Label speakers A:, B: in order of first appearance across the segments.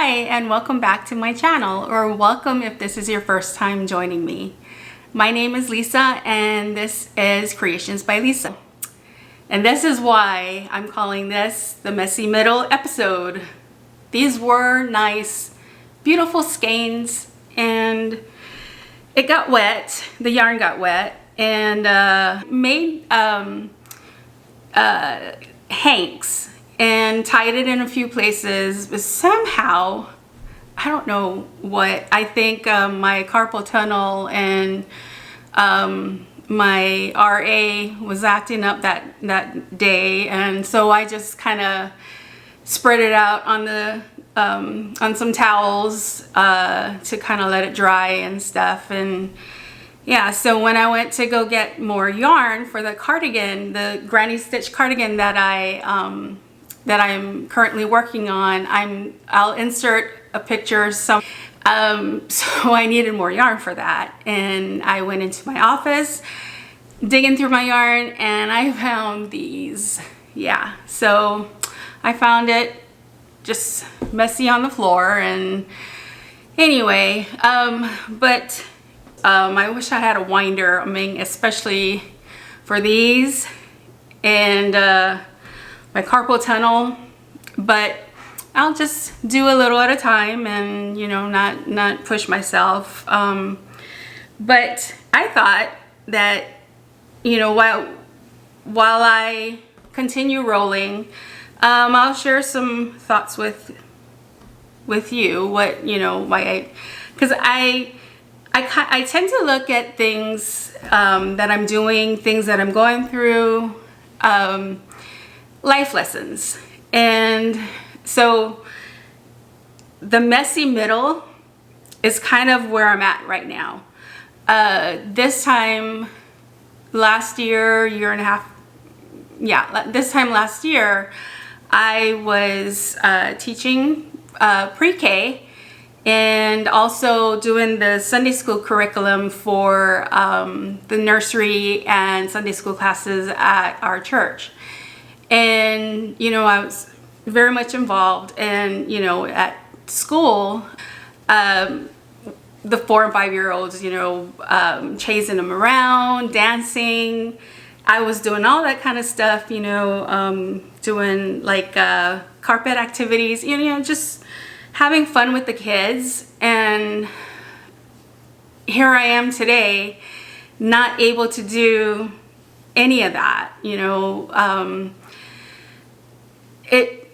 A: Hi, and welcome back to my channel, or welcome if this is your first time joining me. My name is Lisa, and this is Creations by Lisa. And this is why I'm calling this the Messy Middle episode. These were nice, beautiful skeins, and it got wet, the yarn got wet, and made hanks and tied it in a few places, but somehow, I don't know what, I think my carpal tunnel and my RA was acting up that day, and so I just kind of spread it out on the on some towels to kind of let it dry and stuff. And yeah, so when I went to go get more yarn for the cardigan, the granny stitch cardigan that I'm currently working on, I'll insert a picture. So I needed more yarn for that, and I went into my office digging through my yarn, and I found these. Yeah, so I found it just messy on the floor, and anyway, but I wish I had a winder, I mean, especially for these and my carpal tunnel, but I'll just do a little at a time and, you know, not push myself. But I thought that, you know, while I continue rolling, I'll share some thoughts with you, what, you know, why because I tend to look at things that I'm doing, things that I'm going through, life lessons. And so the messy middle is kind of where I'm at right now. This time last year and a half, this time last year, I was teaching pre-K and also doing the Sunday school curriculum for the nursery and Sunday school classes at our church. And, you know, I was very much involved, and, you know, at school, the 4 and 5 year olds, you know, chasing them around, dancing. I was doing all that kind of stuff, you know, doing like carpet activities, you know, just having fun with the kids. And here I am today, not able to do any of that, you know.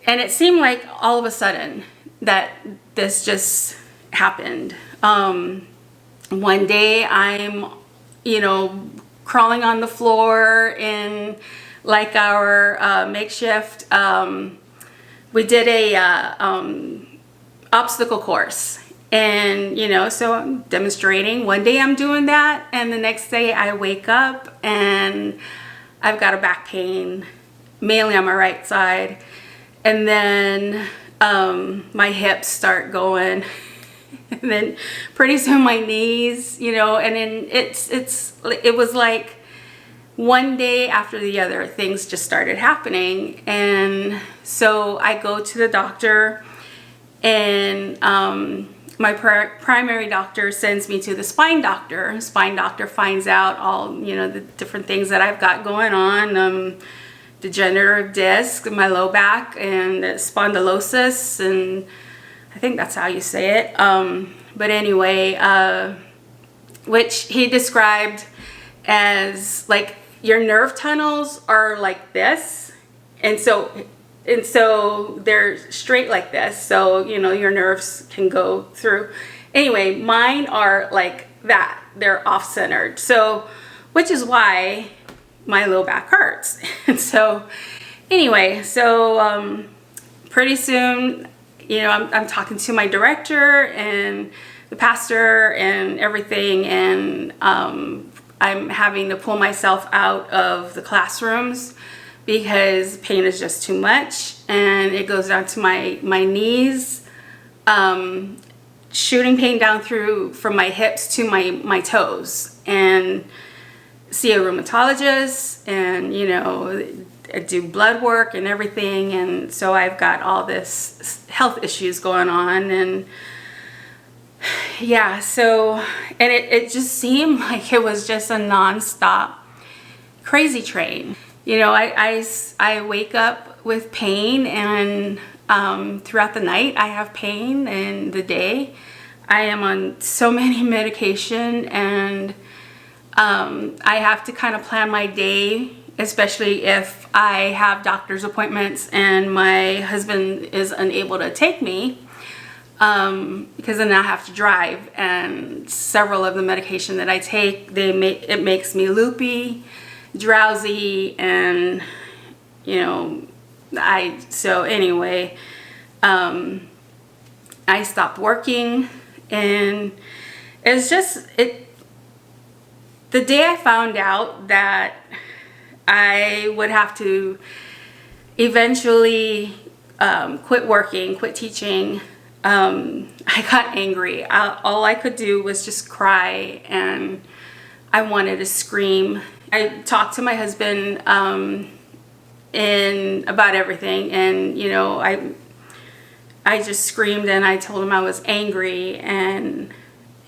A: It seemed like all of a sudden that this just happened. One day I'm, you know, crawling on the floor in like our makeshift, we did a obstacle course, and, you know, so I'm demonstrating. One day I'm doing that, and the next day I wake up and I've got a back pain, mainly on my right side. And then my hips start going, and then pretty soon my knees, you know, and then it was like one day after the other, things just started happening. And so I go to the doctor, and my primary doctor sends me to the spine doctor. Spine doctor finds out all, you know, the different things that I've got going on. Degenerative disc in my low back, and spondylosis, and I think that's how you say it. But anyway, which he described as like your nerve tunnels are like this, and so they're straight like this, so, you know, your nerves can go through. Anyway, mine are like that, they're off-centered, so, which is why my low back hurts. And so anyway, so pretty soon, you know, I'm talking to my director and the pastor and everything, and I'm having to pull myself out of the classrooms because pain is just too much, and it goes down to my knees, shooting pain down through from my hips to my toes, and see a rheumatologist. And, you know, do blood work and everything, and so I've got all this health issues going on, and yeah, so, and it just seemed like it was just a nonstop crazy train. You know, I wake up with pain, and throughout the night I have pain, and the day I am on so many medication, and I have to kind of plan my day, especially if I have doctor's appointments and my husband is unable to take me, because then I have to drive, and several of the medication that I take, it makes me loopy, drowsy, and you know, so anyway, I stopped working, and it's just the day I found out that I would have to eventually quit working, quit teaching, I got angry. All I could do was just cry, and I wanted to scream. I talked to my husband about everything, and you know, I just screamed, and I told him I was angry, and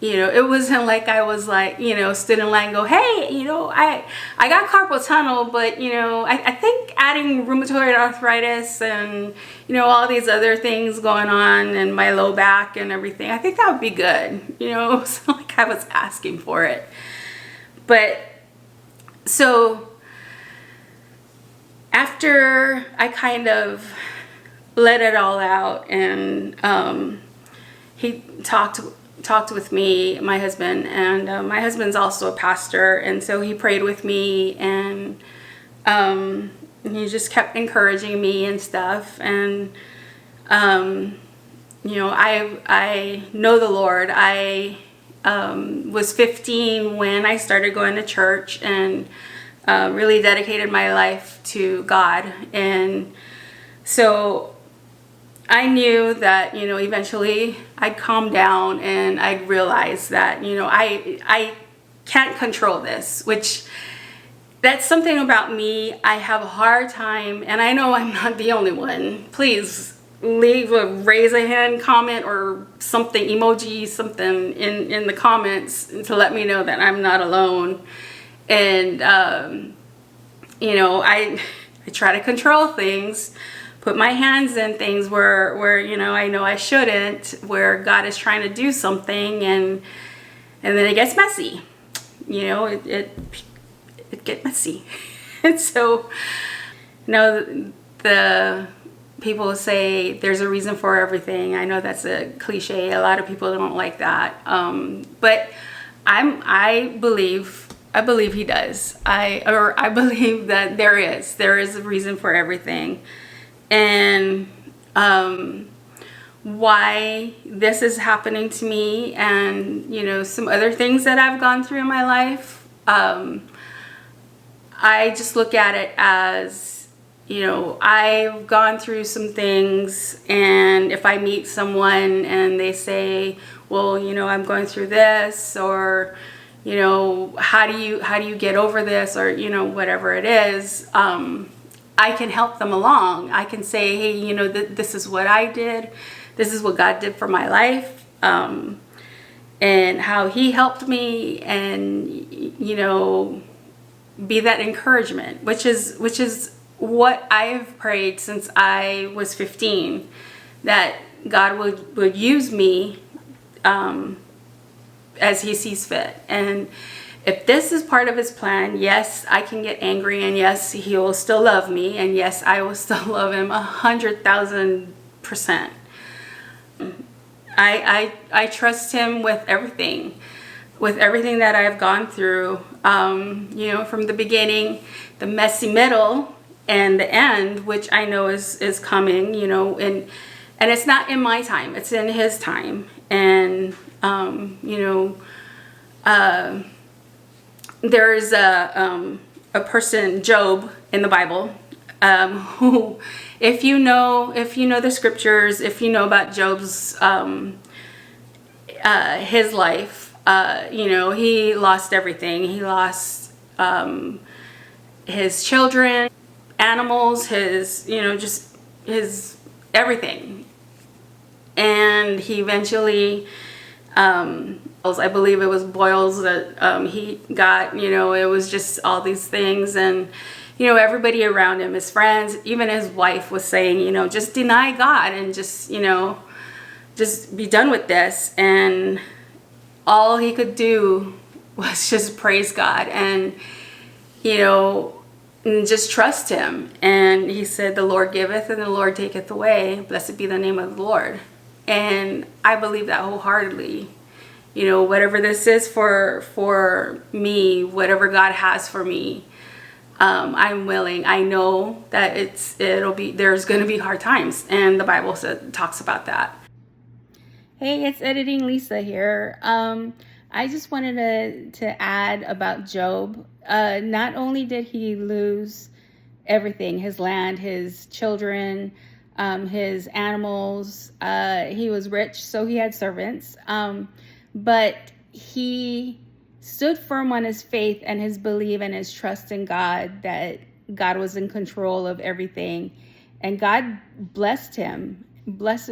A: you know, it wasn't like I was like, you know, stood in line and go, hey, you know, I got carpal tunnel, but you know, I think adding rheumatoid arthritis and, you know, all these other things going on and my low back and everything, I think that would be good. You know, it wasn't like I was asking for it. But so after I kind of let it all out, and he talked with me, my husband, and my husband's also a pastor, and so he prayed with me, and he just kept encouraging me and stuff, and you know, I know the Lord. I was 15 when I started going to church, and really dedicated my life to God, and so I knew that, you know, eventually I'd calm down, and I'd realize that, you know, I can't control this, which that's something about me. I have a hard time, and I know I'm not the only one. Please raise a hand comment or something, emoji, something in the comments to let me know that I'm not alone. And, you know, I try to control things, put my hands in things where you know I shouldn't, where God is trying to do something, and then it gets messy. You know, it gets messy. And so, you know, the people say there's a reason for everything. I know that's a cliche. A lot of people don't like that, but I believe he does. I believe that there is a reason for everything. And why this is happening to me, and you know, some other things that I've gone through in my life, I just look at it as, you know, I've gone through some things, and if I meet someone and they say, well, you know, I'm going through this, or you know, how do you get over this, or you know, whatever it is, I can help them along. I can say, hey, you know, this is what I did. This is what God did for my life, and how he helped me, and, you know, be that encouragement, which is what I've prayed since I was 15, that God would use me as he sees fit. And if this is part of his plan, yes, I can get angry, and yes, he will still love me, and yes, I will still love him 100,000%. I trust him with everything that I've gone through, you know, from the beginning, the messy middle, and the end, which I know is coming, you know, and it's not in my time, it's in his time. And you know, there's a person, Job, in the Bible, who, if you know the scriptures, if you know about Job's his life, you know, he lost everything. He lost his children. animals, his, you know, just his everything. And he eventually, I believe it was boils that he got, you know, it was just all these things. And, you know, everybody around him, his friends, even his wife was saying, you know, just deny God and just, you know, just be done with this. And all he could do was just praise God and, you know, and just trust him. And he said, the Lord giveth and the Lord taketh away. Blessed be the name of the Lord. And I believe that wholeheartedly. You know, whatever this is for me, whatever God has for me, I'm willing. I know that there's going to be hard times, and the Bible talks about that. Hey, it's Editing Lisa here. I just wanted to add about Job. Not only did he lose everything, his land, his children, his animals, he was rich, so he had servants. But he stood firm on his faith and his belief and his trust in God, that God was in control of everything. And God blessed him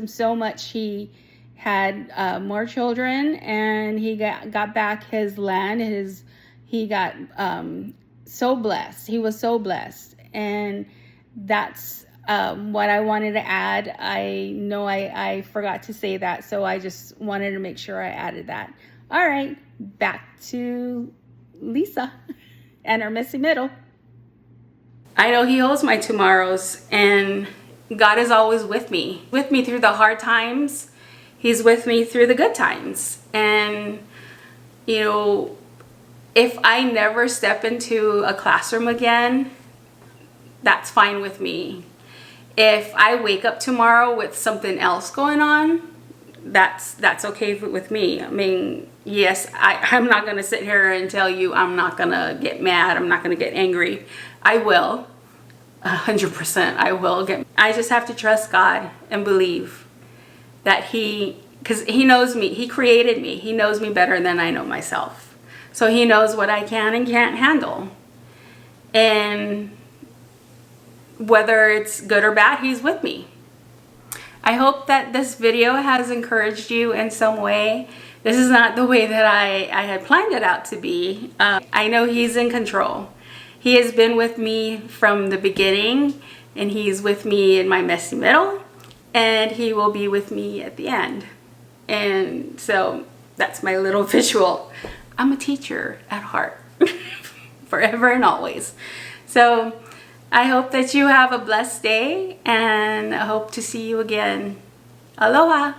A: so much. He had more children, and he got back his land. He got so blessed. He was so blessed. And that's what I wanted to add. I know I forgot to say that, so I just wanted to make sure I added that. All right, back to Lisa and her messy middle. I know he holds my tomorrows, and God is always with me through the hard times. He's with me through the good times. And, you know, if I never step into a classroom again, that's fine with me. If I wake up tomorrow with something else going on, that's okay with me. I mean, yes, I'm not going to sit here and tell you I'm not going to get mad. I'm not going to get angry. I will. 100% I will. I just have to trust God and believe that because he knows me. He created me. He knows me better than I know myself. So he knows what I can and can't handle. And whether it's good or bad, he's with me. I hope that this video has encouraged you in some way. This is not the way that I had planned it out to be. I know he's in control. He has been with me from the beginning, and he's with me in my messy middle, and he will be with me at the end. And so that's my little visual. I'm a teacher at heart, forever and always. So I hope that you have a blessed day, and I hope to see you again. Aloha!